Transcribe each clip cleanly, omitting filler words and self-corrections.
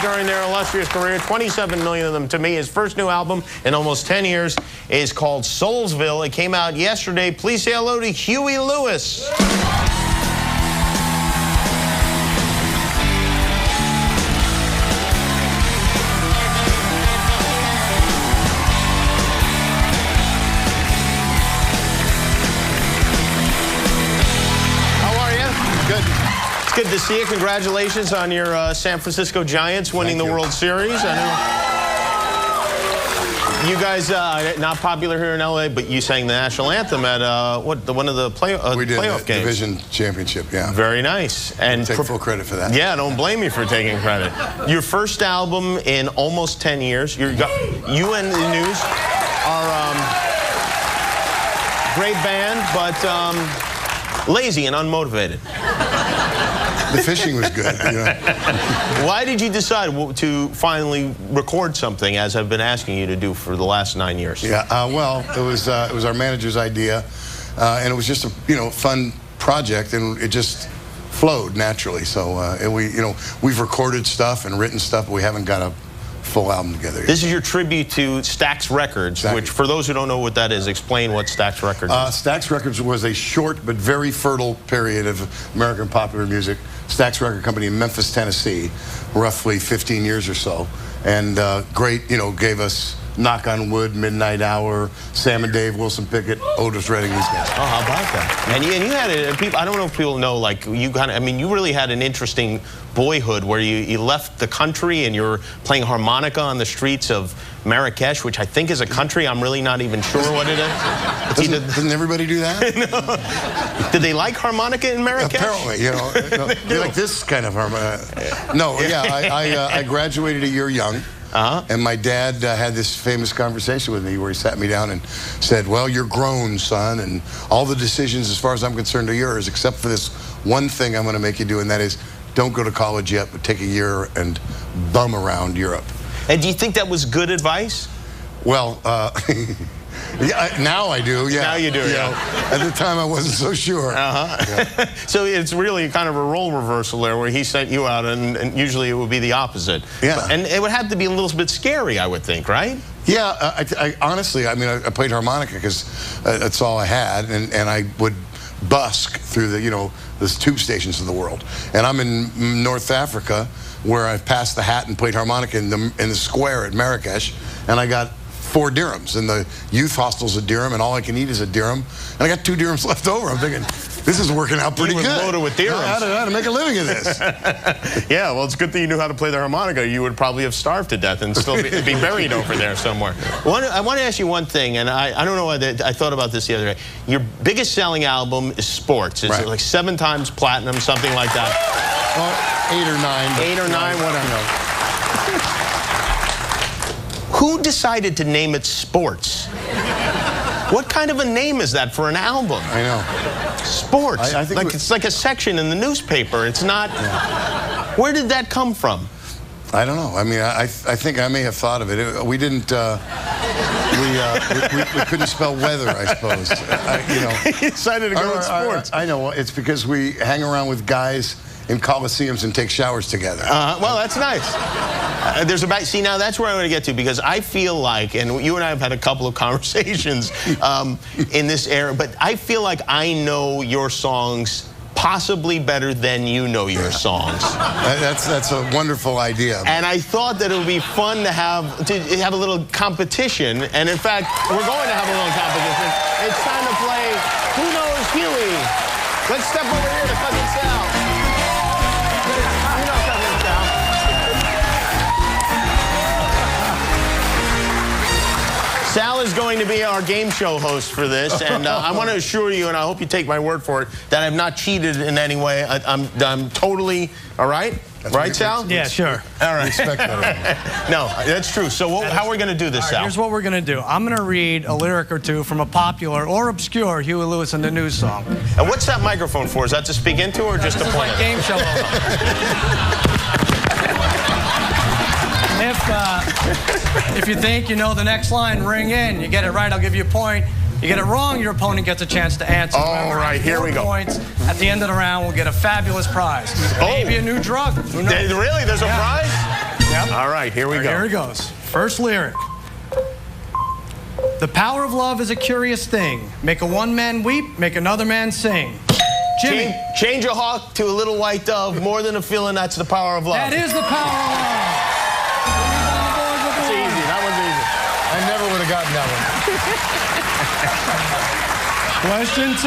during their illustrious career, 27 million of them to me. His first new album in almost 10 years is called Soulsville. It came out yesterday. Please say hello to Huey Lewis. Good to see you. Congratulations on your San Francisco Giants winning the World Series. I know you guys not popular here in LA, but you sang the national anthem at one of the playoff games. Division championship. Yeah. Very nice. And take full credit for that. Yeah, don't blame me for taking credit. Your first album in almost 10 years. You and the News are great band, but lazy and unmotivated. The fishing was good. You know? Why did you decide to finally record something, as I've been asking you to do for the last 9 years? Yeah, well, it was our manager's idea, and it was just a fun project, and it just flowed naturally. So we've recorded stuff and written stuff, but we haven't got a full album together yet. This is your tribute to Stax Records, exactly. Which, for those who don't know what that is, explain what Stax Records is. Stax Records was a short but very fertile period of American popular music. Stax Record Company in Memphis, Tennessee, roughly 15 years or so, and great, gave us Knock on Wood, Midnight Hour, Sam and Dave, Wilson Pickett, Otis Redding, these guys. Oh, how about that? And you had people. I don't know if people know, like, you really had an interesting boyhood where you left the country and you were playing harmonica on the streets of Marrakesh, which I think is a country. I'm really not even sure what it is. Doesn't everybody do that? No. Did they like harmonica in Marrakesh? Apparently, they like this kind of harmonica. No, yeah, I graduated a year young. And my dad had this famous conversation with me where he sat me down and said, well, you're grown, son, and all the decisions, as far as I'm concerned, are yours, except for this one thing I'm going to make you do, and that is don't go to college yet, but take a year and bum around Europe. And do you think that was good advice? Well, yeah, now I do, yeah. Now you do, yeah. At the time, I wasn't so sure. Yeah. So it's really kind of a role reversal there, where he sent you out, and usually it would be the opposite. Yeah. And it would have to be a little bit scary, I would think, right? Yeah, honestly, I played harmonica because that's all I had, and I would busk through the tube stations of the world. And I'm in North Africa, where I've passed the hat and played harmonica in the square at Marrakesh, and I got 4 dirhams, and the youth hostel's a dirham, and all I can eat is a dirham, and I got 2 dirhams left over. I'm thinking, this is working out pretty good. Loaded with dirhams. How to make a living of this? Yeah, well, it's good that you knew how to play the harmonica. You would probably have starved to death and still be buried over there somewhere. I want to ask you one thing, and I don't know why I thought about this the other day. Your biggest selling album is Sports. It's like 7 times platinum, something like that. 8 or 9. 8 or 9, whatever. Who decided to name it Sports? What kind of a name is that for an album? I know. Sports. I think it's like a section in the newspaper. It's not. Yeah. Where did that come from? I don't know. I think I may have thought of it. We didn't. We couldn't spell weather, I suppose. He decided to go with sports. I know. It's because we hang around with guys in coliseums and take showers together. Well, that's nice. See, now that's where I want to get to, because I feel like, and you and I have had a couple of conversations in this era, but I feel like I know your songs possibly better than you know your songs. That's a wonderful idea. And I thought that it would be fun to have a little competition, and in fact, we're going to have a little competition. It's time to play Who Knows Huey? Let's step over here to Cousin Sal. Sal is going to be our game show host for this, and I want to assure you, and I hope you take my word for it, that I've not cheated in any way. I'm totally, all right? Right, Sal? Yeah, sure. All right. Respect that. No, that's true. So how are we going to do this, Sal? Here's what we're going to do. I'm going to read a lyric or two from a popular or obscure Huey Lewis and the News song. And what's that microphone for? Is that to speak into or just to play? This is like game show. If you think you know the next line, ring in. You get it right, I'll give you a point. You get it wrong, your opponent gets a chance to answer. All right, here we go. Points. At the end of the round, we'll get a fabulous prize. Maybe a new drug. Really? There's a prize? Yep. All right, here we go. Here it goes. First lyric. The power of love is a curious thing. Make a one man weep, make another man sing. Jimmy. Change a hawk to a little white dove. More than a feeling, that's the power of love. That is the power of love. That's easy. That one's easy. I never would have gotten that one. Question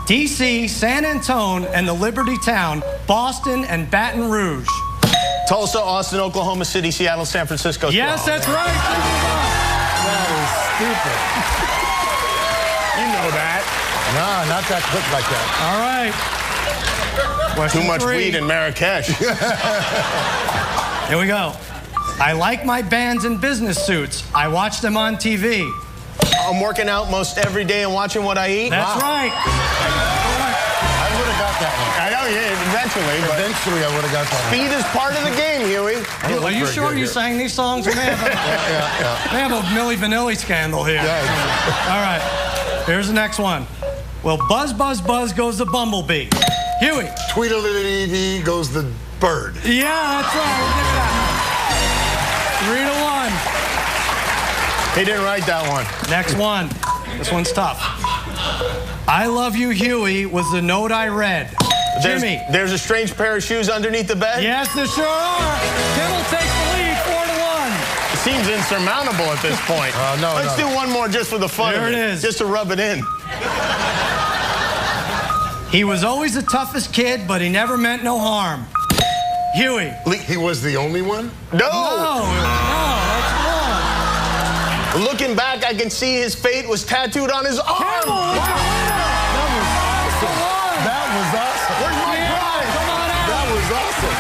2. D.C., San Antonio, and the Liberty Town, Boston, and Baton Rouge. Tulsa, Austin, Oklahoma City, Seattle, San Francisco. Yes, that's right. That is stupid. You know that. Nah, not that quick like that. All right. Question Too much 3. weed in Marrakesh. Here we go. I like my bands in business suits. I watch them on TV. I'm working out most every day and watching what I eat. That's right. I would have got that one. I know, yeah, eventually. Eventually, I would have got that one. Speed is part of the game, Huey. Are you sure you sang these songs? We may have Yeah. They have a Milli Vanilli scandal here. Yeah. All right. Here's the next one. Well, buzz, buzz, buzz goes the bumblebee. Huey. Tweedledee goes the bird. Yeah, that's right. We'll give it that. 3-1. He didn't write that one. Next one. This one's tough. I love you, Huey, was the note I read. Jimmy. There's a strange pair of shoes underneath the bed? Yes, there sure are. Kimmel takes the lead, 4-1. It seems insurmountable at this point. Let's do one more just for the fun of it. There it is. Just to rub it in. He was always the toughest kid, but he never meant no harm. Huey. He was the only one? No, that's wrong. Looking back, I can see his fate was tattooed on his arm. Kimmel, That was awesome. Where's my prize? Come on out. That was awesome.